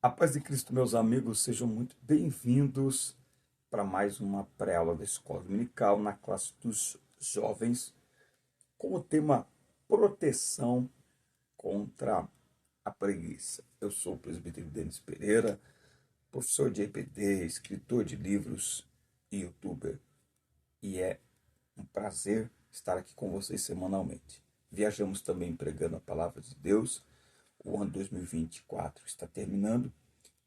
A paz de Cristo, meus amigos, sejam muito bem-vindos para mais uma pré-aula da Escola Dominical na classe dos jovens, com o tema proteção contra a preguiça. Eu sou o presbítero Denis Pereira, professor de EPD, escritor de livros e youtuber, e é um prazer estar aqui com vocês semanalmente. Viajamos também pregando a palavra de Deus. O ano 2024 está terminando,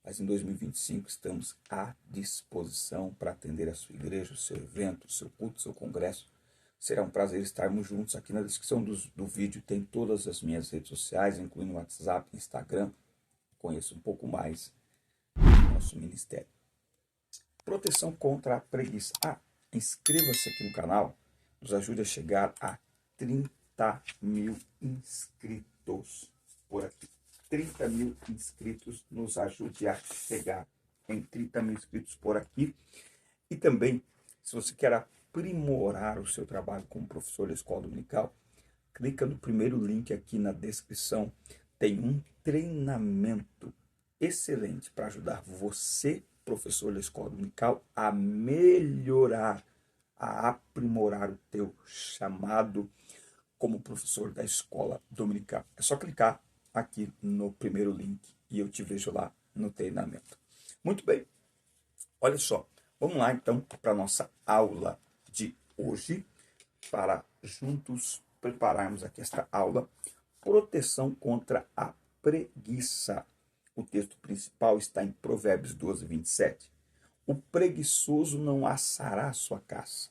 mas em 2025 estamos à disposição para atender a sua igreja, o seu evento, o seu culto, o seu congresso. Será um prazer estarmos juntos. Aqui na descrição do vídeo tem todas as minhas redes sociais, incluindo o WhatsApp, Instagram. Conheça um pouco mais do nosso ministério. Proteção contra a preguiça. Inscreva-se aqui no canal, nos ajude a chegar a 30 mil inscritos por aqui. 30 mil inscritos, nos ajude a chegar em 30 mil inscritos por aqui. E também, se você quer aprimorar o seu trabalho como professor da Escola Dominical, clica no primeiro link aqui na descrição. Tem um treinamento excelente para ajudar você, professor da Escola Dominical, a melhorar, a aprimorar o teu chamado como professor da Escola Dominical. É só clicar aqui no primeiro link e eu te vejo lá no treinamento. Muito bem, olha só, vamos lá então para a nossa aula de hoje, para juntos prepararmos aqui esta aula, proteção contra a preguiça. O texto principal está em Provérbios 12, 27. O preguiçoso não assará a sua caça,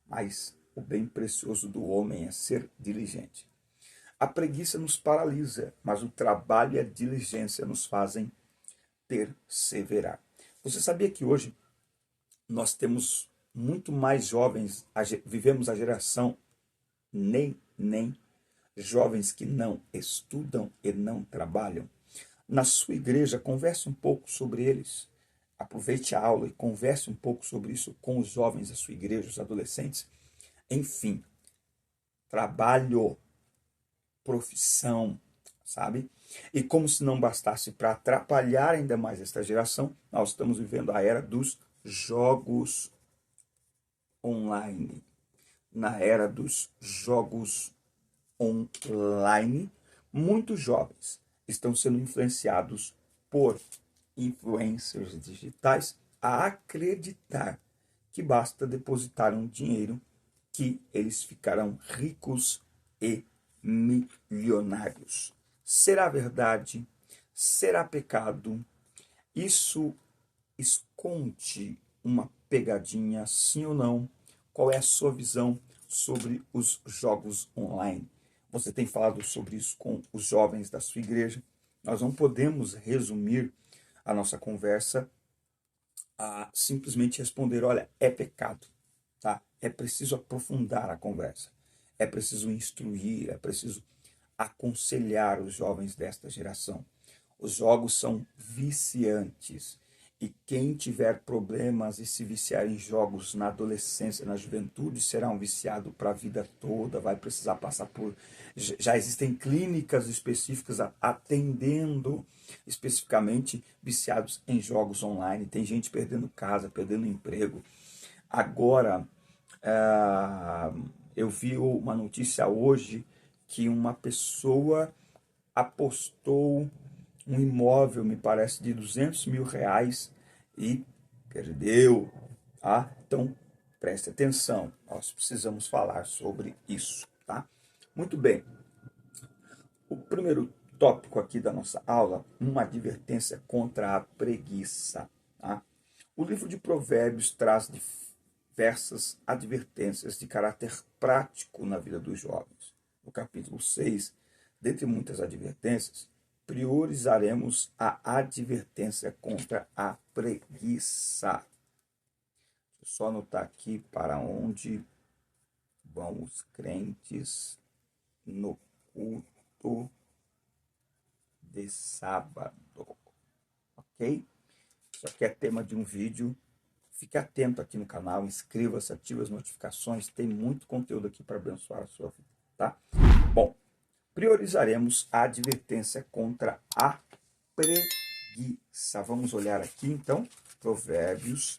mas o bem precioso do homem é ser diligente. A preguiça nos paralisa, mas o trabalho e a diligência nos fazem perseverar. Você sabia que hoje nós temos muito mais jovens, vivemos a geração nem, jovens que não estudam e não trabalham? Na sua igreja, converse um pouco sobre eles. Aproveite a aula e converse um pouco sobre isso com os jovens da sua igreja, os adolescentes. Enfim, trabalho, profissão, sabe? E como se não bastasse, para atrapalhar ainda mais esta geração, nós estamos vivendo a era dos jogos online. Na era dos jogos online, muitos jovens estão sendo influenciados por influencers digitais a acreditar que basta depositar um dinheiro que eles ficarão ricos e milionários. Será verdade? Será pecado? Isso esconde uma pegadinha, sim ou não? Qual é a sua visão sobre os jogos online? Você tem falado sobre isso com os jovens da sua igreja? Nós não podemos resumir a nossa conversa a simplesmente responder, olha, é pecado, tá? É preciso aprofundar a conversa. É preciso instruir, é preciso aconselhar os jovens desta geração. Os jogos são viciantes. E quem tiver problemas e se viciar em jogos na adolescência, na juventude, será um viciado para a vida toda, vai precisar passar por... Já existem clínicas específicas atendendo especificamente viciados em jogos online. Tem gente perdendo casa, perdendo emprego. Agora, eu vi uma notícia hoje que uma pessoa apostou um imóvel, me parece, de 200 mil reais e perdeu. Tá? Então, preste atenção, nós precisamos falar sobre isso. Tá? Muito bem. O primeiro tópico aqui da nossa aula, uma advertência contra a preguiça. Tá? O livro de Provérbios traz diversas advertências de caráter prático na vida dos jovens. No capítulo 6, dentre muitas advertências, priorizaremos a advertência contra a preguiça. Deixa eu só anotar aqui para onde vão os crentes no culto de sábado. Ok? Isso aqui é tema de um vídeo. Fique atento aqui no canal, inscreva-se, ative as notificações, tem muito conteúdo aqui para abençoar a sua vida, tá? Bom, priorizaremos a advertência contra a preguiça. preguiça. Vamos olhar aqui, então, Provérbios,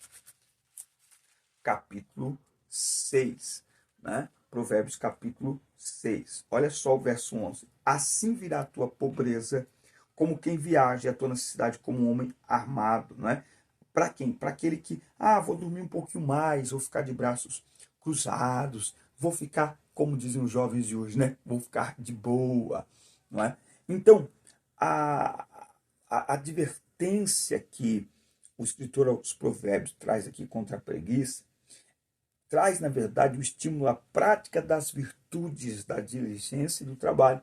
capítulo 6, né? Provérbios, capítulo 6. Olha só o verso 11. Assim virá a tua pobreza, como quem viaja, e a tua necessidade como um homem armado, né? Para quem? Para aquele que, vou dormir um pouquinho mais, vou ficar de braços cruzados, vou ficar, como dizem os jovens de hoje, né? Vou ficar de boa, não é? Então, a advertência que o escritor aos Provérbios traz aqui contra a preguiça, traz, na verdade, o estímulo à prática das virtudes da diligência e do trabalho,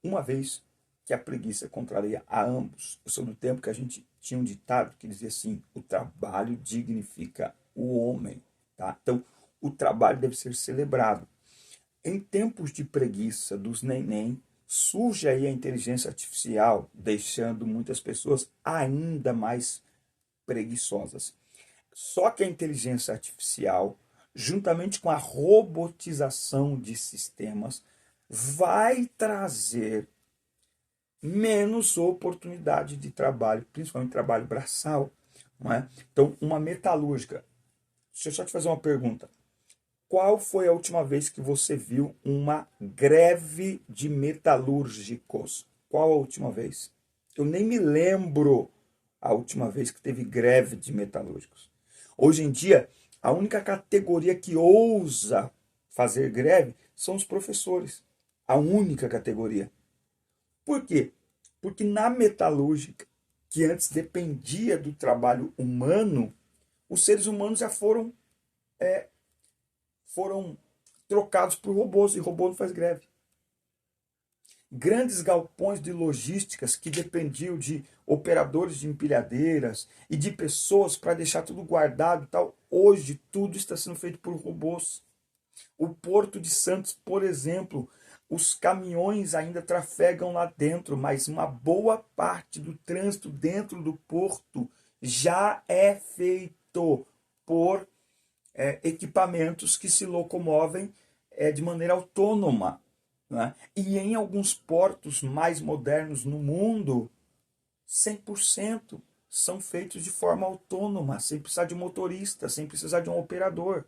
uma vez que a preguiça contraria a ambos. Eu sou do tempo que a gente tinha um ditado que dizia assim: o trabalho dignifica o homem. Tá? Então, o trabalho deve ser celebrado. Em tempos de preguiça dos neném, surge aí a inteligência artificial, deixando muitas pessoas ainda mais preguiçosas. Só que a inteligência artificial, juntamente com a robotização de sistemas, vai trazer menos oportunidade de trabalho, principalmente trabalho braçal. Não é? Então, uma metalúrgica. Deixa eu só te fazer uma pergunta. Qual foi a última vez que você viu uma greve de metalúrgicos? Qual a última vez? Eu nem me lembro a última vez que teve greve de metalúrgicos. Hoje em dia, a única categoria que ousa fazer greve são os professores. A única categoria. Por quê? Porque na metalúrgica, que antes dependia do trabalho humano, os seres humanos já foram trocados por robôs, e robô não faz greve. Grandes galpões de logísticas que dependiam de operadores de empilhadeiras e de pessoas para deixar tudo guardado e tal, hoje tudo está sendo feito por robôs. O Porto de Santos, por exemplo, os caminhões ainda trafegam lá dentro, mas uma boa parte do trânsito dentro do porto já é feito por equipamentos que se locomovem de maneira autônoma. Né? E em alguns portos mais modernos no mundo, 100% são feitos de forma autônoma, sem precisar de motorista, sem precisar de um operador.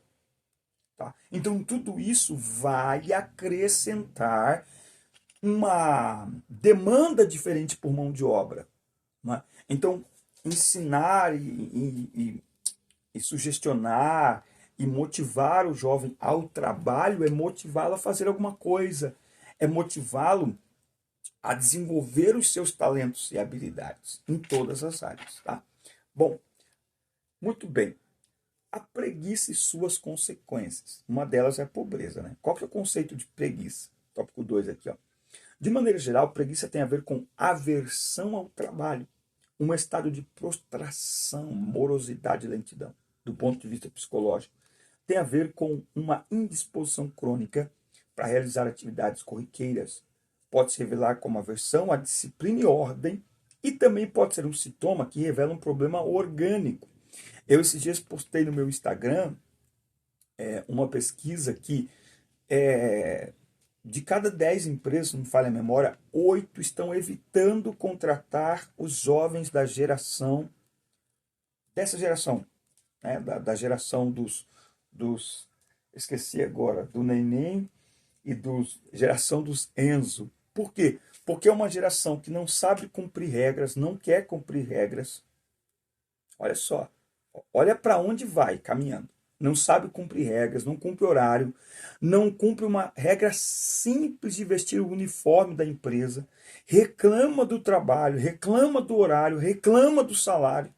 Tá? Então, tudo isso vai acrescentar uma demanda diferente por mão de obra. Né? Então, ensinar e sugestionar e motivar o jovem ao trabalho é motivá-lo a fazer alguma coisa, é motivá-lo a desenvolver os seus talentos e habilidades em todas as áreas. Tá? Bom, muito bem. A preguiça e suas consequências. Uma delas é a pobreza. Né? Qual que é o conceito de preguiça? Tópico 2 aqui. Ó. De maneira geral, preguiça tem a ver com aversão ao trabalho, um estado de prostração, morosidade e lentidão, do ponto de vista psicológico. Tem a ver com uma indisposição crônica para realizar atividades corriqueiras. Pode se revelar como aversão à disciplina e ordem, e também pode ser um sintoma que revela um problema orgânico. Eu esses dias postei no meu Instagram uma pesquisa que de cada 10 empresas, se não me falha a memória, 8 estão evitando contratar os jovens dessa geração, né? da geração dos, esqueci agora, do Neném e geração dos Enzo. Por quê? Porque é uma geração que não sabe cumprir regras, não quer cumprir regras. Olha só, olha para onde vai caminhando. Não sabe cumprir regras, não cumpre horário, não cumpre uma regra simples de vestir o uniforme da empresa, reclama do trabalho, reclama do horário, reclama do salário.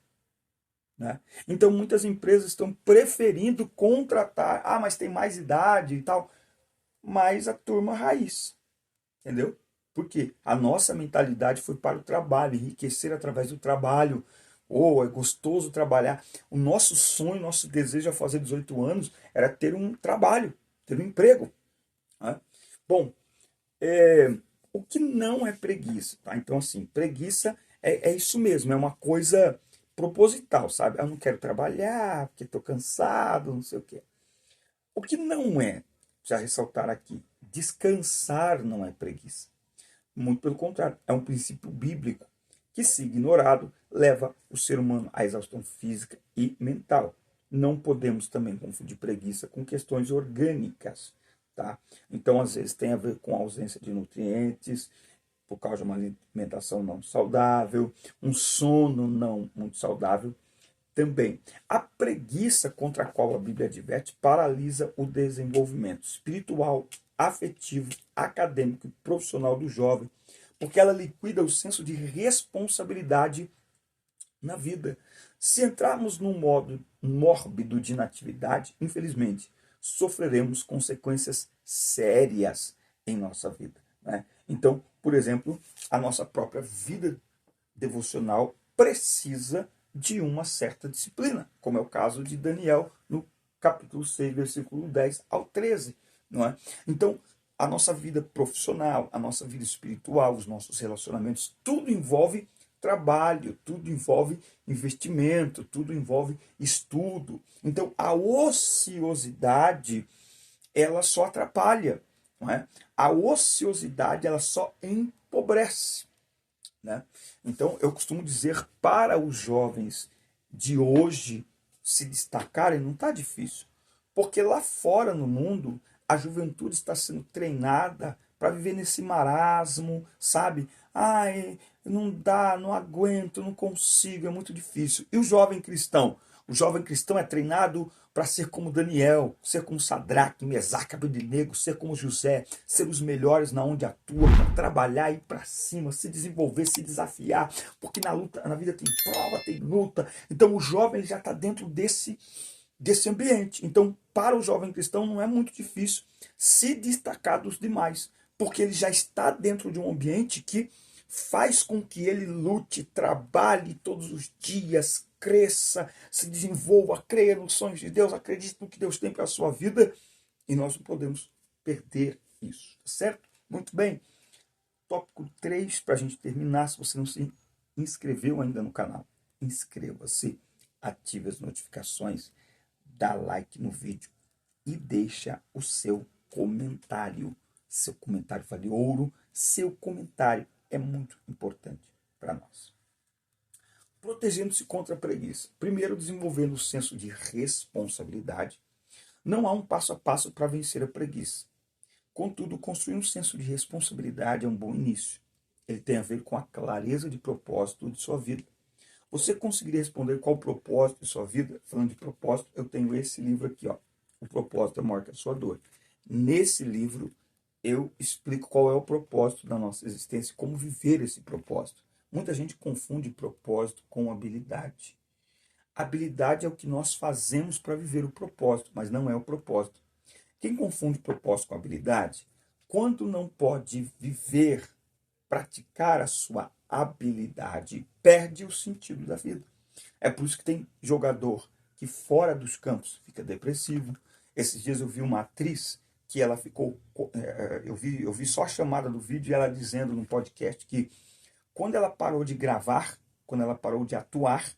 Né? Então muitas empresas estão preferindo contratar, mas tem mais idade e tal, mas a turma raiz, entendeu? Porque a nossa mentalidade foi para o trabalho, enriquecer através do trabalho. É gostoso trabalhar. O nosso sonho, nosso desejo ao fazer 18 anos era ter um trabalho, ter um emprego. Né? Bom, o que não é preguiça? Tá? Então, assim, preguiça é isso mesmo, é uma coisa proposital, sabe? Eu não quero trabalhar, porque estou cansado, não sei o quê. O que não é, já ressaltar aqui, descansar não é preguiça. Muito pelo contrário, é um princípio bíblico que, se ignorado, leva o ser humano à exaustão física e mental. Não podemos também confundir preguiça com questões orgânicas, tá? Então, às vezes, tem a ver com a ausência de nutrientes, por causa de uma alimentação não saudável, um sono não muito saudável também. A preguiça, contra a qual a Bíblia adverte, paralisa o desenvolvimento espiritual, afetivo, acadêmico e profissional do jovem, porque ela liquida o senso de responsabilidade na vida. Se entrarmos num modo mórbido de inatividade, infelizmente, sofreremos consequências sérias em nossa vida, né? Então, por exemplo, a nossa própria vida devocional precisa de uma certa disciplina, como é o caso de Daniel no capítulo 6, versículo 10 ao 13, não é? Então, a nossa vida profissional, a nossa vida espiritual, os nossos relacionamentos, tudo envolve trabalho, tudo envolve investimento, tudo envolve estudo. Então, a ociosidade, ela só atrapalha, não é? A ociosidade, ela só empobrece, né? Então, eu costumo dizer para os jovens de hoje se destacarem, não está difícil. Porque lá fora no mundo, a juventude está sendo treinada para viver nesse marasmo, sabe? Ai, não dá, não aguento, não consigo, é muito difícil. E o jovem cristão? O jovem cristão é treinado para ser como Daniel, ser como Sadraque, Mesaque, Abednego, ser como José, ser os melhores na onde atua, para trabalhar, ir para cima, se desenvolver, se desafiar, porque na luta, na vida tem prova, tem luta. Então o jovem ele já está dentro desse ambiente. Então, para o jovem cristão não é muito difícil se destacar dos demais, porque ele já está dentro de um ambiente que faz com que ele lute, trabalhe todos os dias, cresça, se desenvolva, creia nos sonhos de Deus, acredite no que Deus tem para a sua vida, e nós não podemos perder isso, certo? Muito bem. Tópico 3, para a gente terminar, se você não se inscreveu ainda no canal, inscreva-se, ative as notificações, dá like no vídeo e deixa o seu comentário. Seu comentário vale ouro, seu comentário é muito importante para nós. Protegendo-se contra a preguiça. Primeiro, desenvolvendo o senso de responsabilidade. Não há um passo a passo para vencer a preguiça. Contudo, construir um senso de responsabilidade é um bom início. Ele tem a ver com a clareza de propósito de sua vida. Você conseguiria responder qual o propósito de sua vida? Falando de propósito, eu tenho esse livro aqui, ó. O propósito é maior que a sua dor. Nesse livro, eu explico qual é o propósito da nossa existência e como viver esse propósito. Muita gente confunde propósito com habilidade. Habilidade é o que nós fazemos para viver o propósito, mas não é o propósito. Quem confunde propósito com habilidade, quando não pode viver, praticar a sua habilidade, perde o sentido da vida. É por isso que tem jogador que fora dos campos fica depressivo. Esses dias eu vi uma atriz que ela ficou, eu vi só a chamada do vídeo e ela dizendo no podcast que quando ela parou de gravar, quando ela parou de atuar,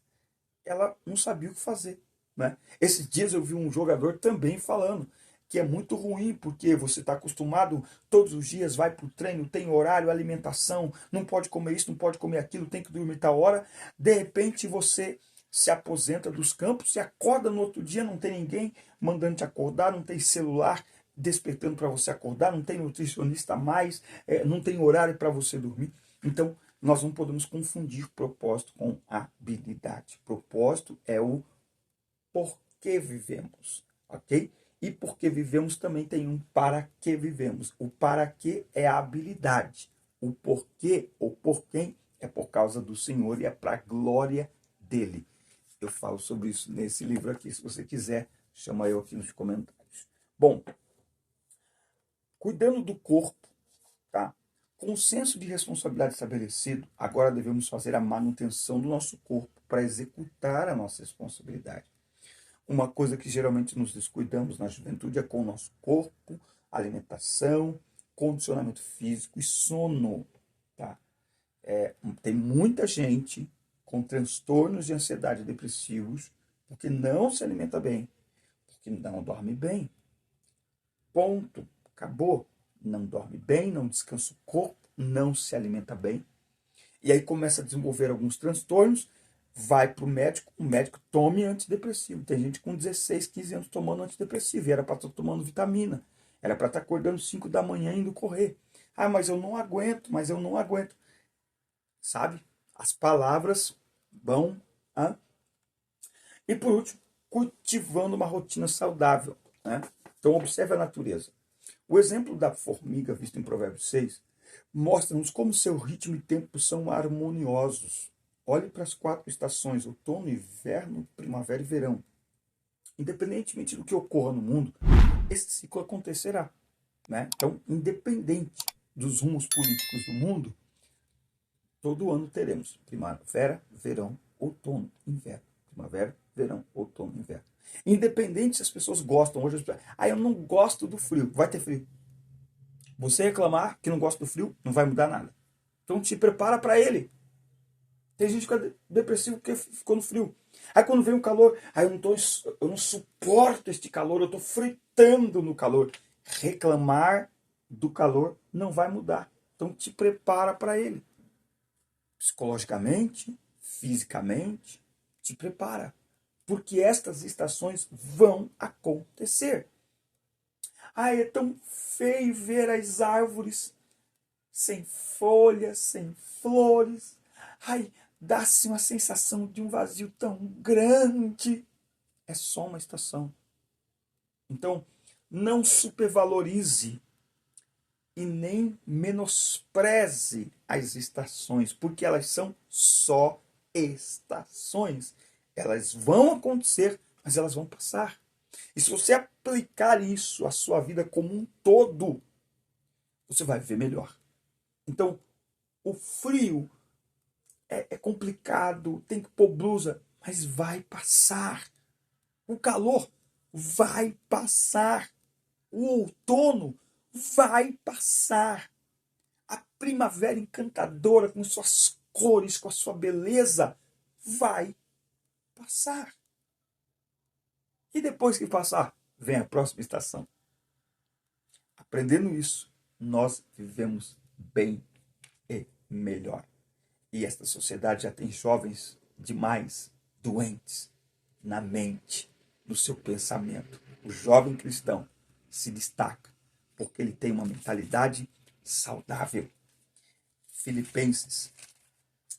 ela não sabia o que fazer, né? Esses dias eu vi um jogador também falando que é muito ruim, porque você está acostumado todos os dias, vai para o treino, tem horário, alimentação, não pode comer isso, não pode comer aquilo, tem que dormir tal hora. De repente você se aposenta dos campos, se acorda no outro dia, não tem ninguém mandando te acordar, não tem celular despertando para você acordar, não tem nutricionista mais, não tem horário para você dormir. Então, nós não podemos confundir propósito com habilidade. Propósito é o porquê vivemos, ok? E porque vivemos também tem um para que vivemos. O para que é a habilidade. O porquê ou por quem é por causa do Senhor e é para a glória dele. Eu falo sobre isso nesse livro aqui. Se você quiser, chama eu aqui nos comentários. Bom, cuidando do corpo, tá? Com o senso de responsabilidade estabelecido, agora devemos fazer a manutenção do nosso corpo para executar a nossa responsabilidade. Uma coisa que geralmente nos descuidamos na juventude é com o nosso corpo, alimentação, condicionamento físico e sono. Tá? Tem muita gente com transtornos de ansiedade e depressivos porque não se alimenta bem, porque não dorme bem. Ponto. Acabou. Não dorme bem, não descansa o corpo, não se alimenta bem. E aí começa a desenvolver alguns transtornos, vai para o médico tome antidepressivo. Tem gente com 16, 15 anos tomando antidepressivo, e era para estar tomando vitamina, era para estar acordando 5 da manhã indo correr. Ah, mas eu não aguento, mas eu não aguento. Sabe? As palavras vão... E por último, cultivando uma rotina saudável. Né? Então observe a natureza. O exemplo da formiga, visto em Provérbios 6, mostra-nos como seu ritmo e tempo são harmoniosos. Olhe para as 4 estações, outono, inverno, primavera e verão. Independentemente do que ocorra no mundo, esse ciclo acontecerá. Né? Então, independente dos rumos políticos do mundo, todo ano teremos primavera, verão, outono, inverno. Primavera, verão, outono, inverno. Independente se as pessoas gostam. Hoje, eu não gosto do frio. Vai ter frio. Você reclamar que não gosta do frio, não vai mudar nada. Então te prepara para ele. Tem gente que fica depressivo porque ficou no frio. Aí quando vem o calor, eu não suporto este calor, eu estou fritando no calor. Reclamar do calor não vai mudar. Então te prepara para ele. Psicologicamente, fisicamente, te prepara. Porque estas estações vão acontecer. É tão feio ver as árvores sem folhas, sem flores. Dá-se uma sensação de um vazio tão grande. É só uma estação. Então, não supervalorize e nem menospreze as estações, porque elas são só estações. Elas vão acontecer, mas elas vão passar. E se você aplicar isso à sua vida como um todo, você vai viver melhor. Então, o frio é complicado, tem que pôr blusa, mas vai passar. O calor vai passar. O outono vai passar. A primavera encantadora, com suas cores, com a sua beleza, vai passar. E depois que passar, vem a próxima estação. Aprendendo isso, nós vivemos bem e melhor. E esta sociedade já tem jovens demais doentes na mente, no seu pensamento. O jovem cristão se destaca porque ele tem uma mentalidade saudável. Filipenses,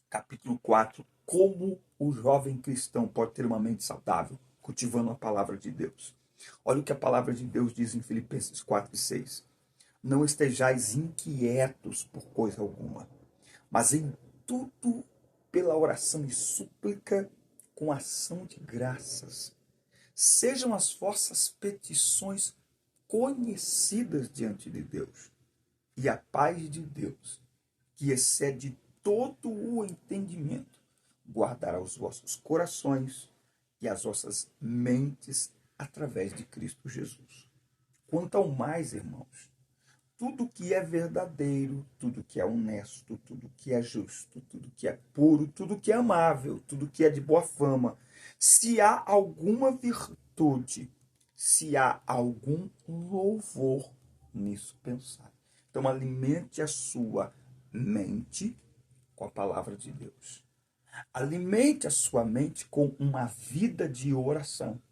capítulo 4, como o jovem cristão pode ter uma mente saudável, cultivando a palavra de Deus. Olha o que a palavra de Deus diz em Filipenses 4 e 6. Não estejais inquietos por coisa alguma, mas em tudo pela oração e súplica com ação de graças. Sejam as vossas petições conhecidas diante de Deus. E a paz de Deus, que excede todo o entendimento, guardará os vossos corações e as vossas mentes através de Cristo Jesus. Quanto ao mais, irmãos, tudo que é verdadeiro, tudo que é honesto, tudo que é justo, tudo que é puro, tudo que é amável, tudo que é de boa fama, se há alguma virtude, se há algum louvor, nisso pensar. Então alimente a sua mente com a palavra de Deus. Alimente a sua mente com uma vida de oração.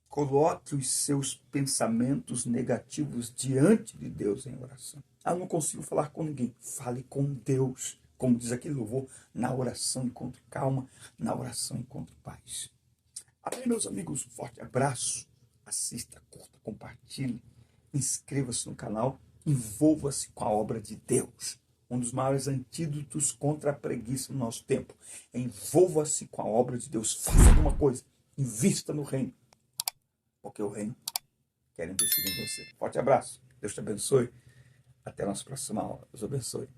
Coloque os seus pensamentos negativos diante de Deus em oração. Eu não consigo falar com ninguém. Fale com Deus. Como diz aquele louvor, na oração encontre calma, na oração encontre paz. Amém, meus amigos, um forte abraço. Assista, curta, compartilhe, inscreva-se no canal, envolva-se com a obra de Deus. Um dos maiores antídotos contra a preguiça no nosso tempo. Envolva-se com a obra de Deus. Faça alguma coisa. Invista no reino. Porque o reino quer investir em você. Forte abraço. Deus te abençoe. Até a nossa próxima aula. Deus abençoe.